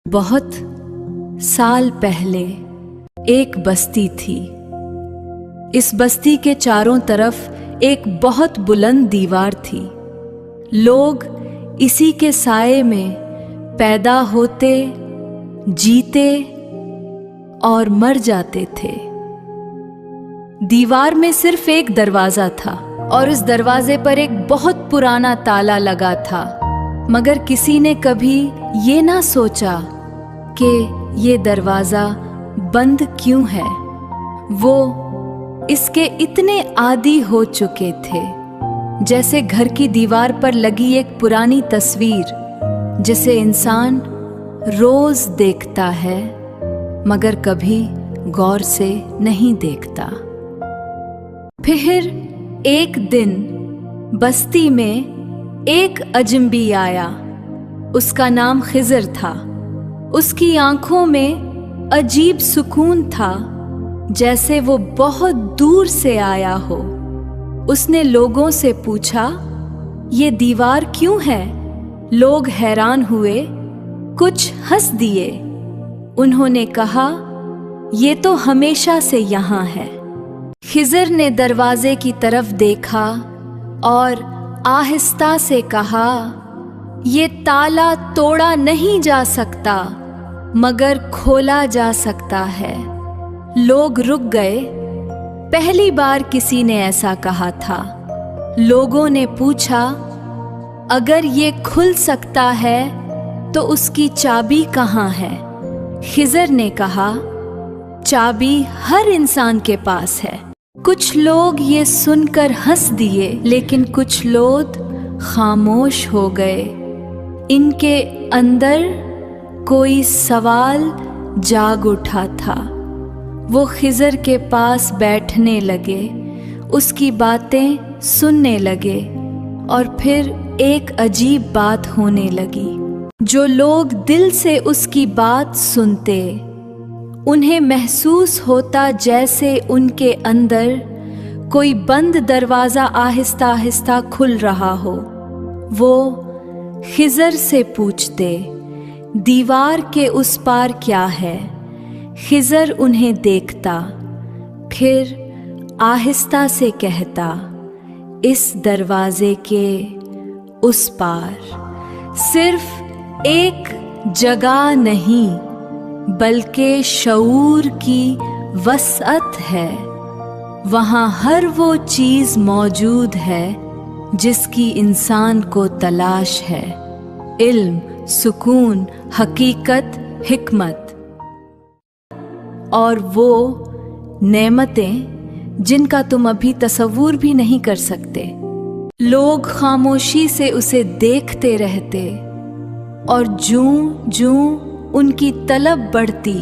बहुत साल पहले एक बस्ती थी। इस बस्ती के चारों तरफ एक बहुत बुलंद दीवार थी। लोग इसी के साए में पैदा होते, जीते और मर जाते थे। दीवार में सिर्फ एक दरवाजा था और उस दरवाजे पर एक बहुत पुराना ताला लगा था, मगर किसी ने कभी ये ना सोचा कि ये दरवाजा बंद क्यों है। वो इसके इतने आदी हो चुके थे, जैसे घर की दीवार पर लगी एक पुरानी तस्वीर जिसे इंसान रोज देखता है मगर कभी गौर से नहीं देखता। फिर एक दिन बस्ती में एक अजनबी आया। उसका नाम खिजर था। उसकी आंखों में अजीब सुकून था, जैसे वो बहुत दूर से आया हो। उसने लोगों से पूछा, ये दीवार क्यों है? लोग हैरान हुए, कुछ हंस दिए। उन्होंने कहा, ये तो हमेशा से यहाँ है। खिजर ने दरवाजे की तरफ देखा और आहिस्ता से कहा, ये ताला तोड़ा नहीं जा सकता मगर खोला जा सकता है। लोग रुक गए। पहली बार किसी ने ऐसा कहा था। लोगों ने पूछा, अगर ये खुल सकता है तो उसकी चाबी कहाँ है? खिजर ने कहा, चाबी हर इंसान के पास है। कुछ लोग ये सुनकर हंस दिए, लेकिन कुछ लोग खामोश हो गए। इनके अंदर कोई सवाल जाग उठा था। वो खिजर के पास बैठने लगे, उसकी बातें सुनने लगे और फिर एक अजीब बात होने लगी। जो लोग दिल से उसकी बात सुनते, उन्हें महसूस होता जैसे उनके अंदर कोई बंद दरवाजा आहिस्ता आहिस्ता खुल रहा हो। वो खिजर से पूछते, दीवार के उस पार क्या है? खिजर उन्हें देखता, फिर आहिस्ता से कहता, इस दरवाजे के उस पार सिर्फ एक जगह नहीं बल्कि शऊर की वसअत है। वहाँ हर वो चीज मौजूद है जिसकी इंसान को तलाश है। इल्म, सुकून, हकीकत, हिकमत और वो नेमतें जिनका तुम अभी तसव्वुर भी नहीं कर सकते। लोग खामोशी से उसे देखते रहते और जूं-जूं उनकी तलब बढ़ती,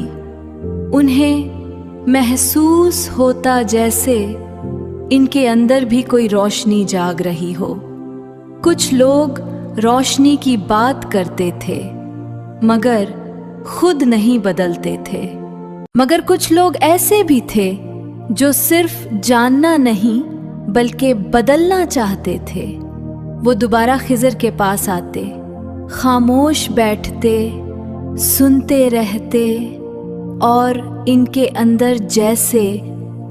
उन्हें महसूस होता जैसे इनके अंदर भी कोई रोशनी जाग रही हो। कुछ लोग रोशनी की बात करते थे मगर खुद नहीं बदलते थे। मगर कुछ लोग ऐसे भी थे जो सिर्फ जानना नहीं बल्कि बदलना चाहते थे। वो दोबारा खिजर के पास आते, खामोश बैठते, सुनते रहते और इनके अंदर जैसे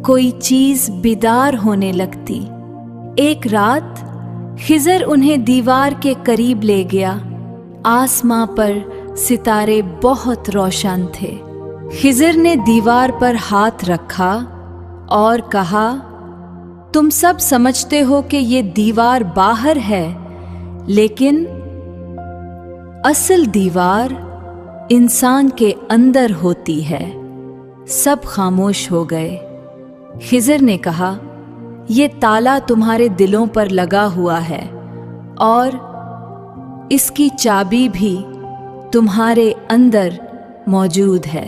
कोई चीज बेदार होने लगती। एक रात खिजर उन्हें दीवार के करीब ले गया। आसमां पर सितारे बहुत रोशन थे। खिजर ने दीवार पर हाथ रखा और कहा, तुम सब समझते हो कि ये दीवार बाहर है, लेकिन असल दीवार इंसान के अंदर होती है। सब खामोश हो गए। खिजर ने कहा, ये ताला तुम्हारे दिलों पर लगा हुआ है और इसकी चाबी भी तुम्हारे अंदर मौजूद है।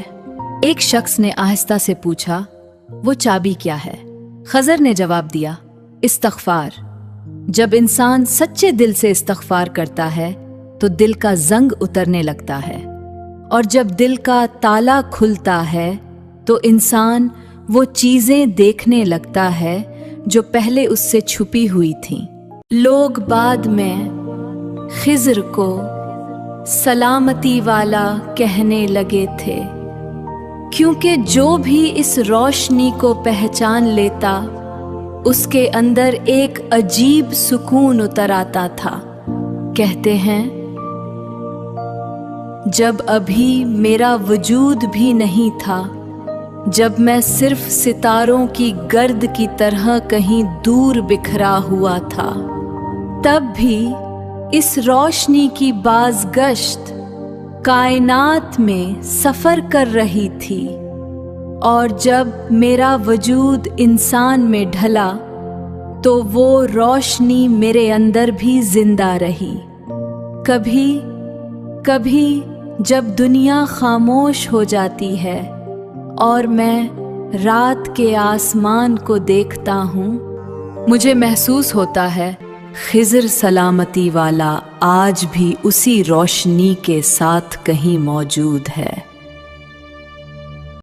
एक शख्स ने आहिस्ता से पूछा, वो चाबी क्या है? खिजर ने जवाब दिया, इस्तग़फ़ार। जब इंसान सच्चे दिल से इस्तग़फ़ार करता है तो दिल का जंग उतरने लगता है, और जब दिल का ताला खुलता है तो इंसान वो चीजें देखने लगता है जो पहले उससे छुपी हुई थीं। लोग बाद में खिजर को सलामती वाला कहने लगे थे, क्योंकि जो भी इस रोशनी को पहचान लेता उसके अंदर एक अजीब सुकून उतर आता था। कहते हैं, जब अभी मेरा वजूद भी नहीं था, जब मैं सिर्फ सितारों की गर्द की तरह कहीं दूर बिखरा हुआ था, तब भी इस रोशनी की बाज़गश्त कायनात में सफ़र कर रही थी। और जब मेरा वजूद इंसान में ढला तो वो रोशनी मेरे अंदर भी जिंदा रही। कभी कभी जब दुनिया खामोश हो जाती है और मैं रात के आसमान को देखता हूँ, मुझे महसूस होता है खिज़र सलामती वाला आज भी उसी रोशनी के साथ कहीं मौजूद है।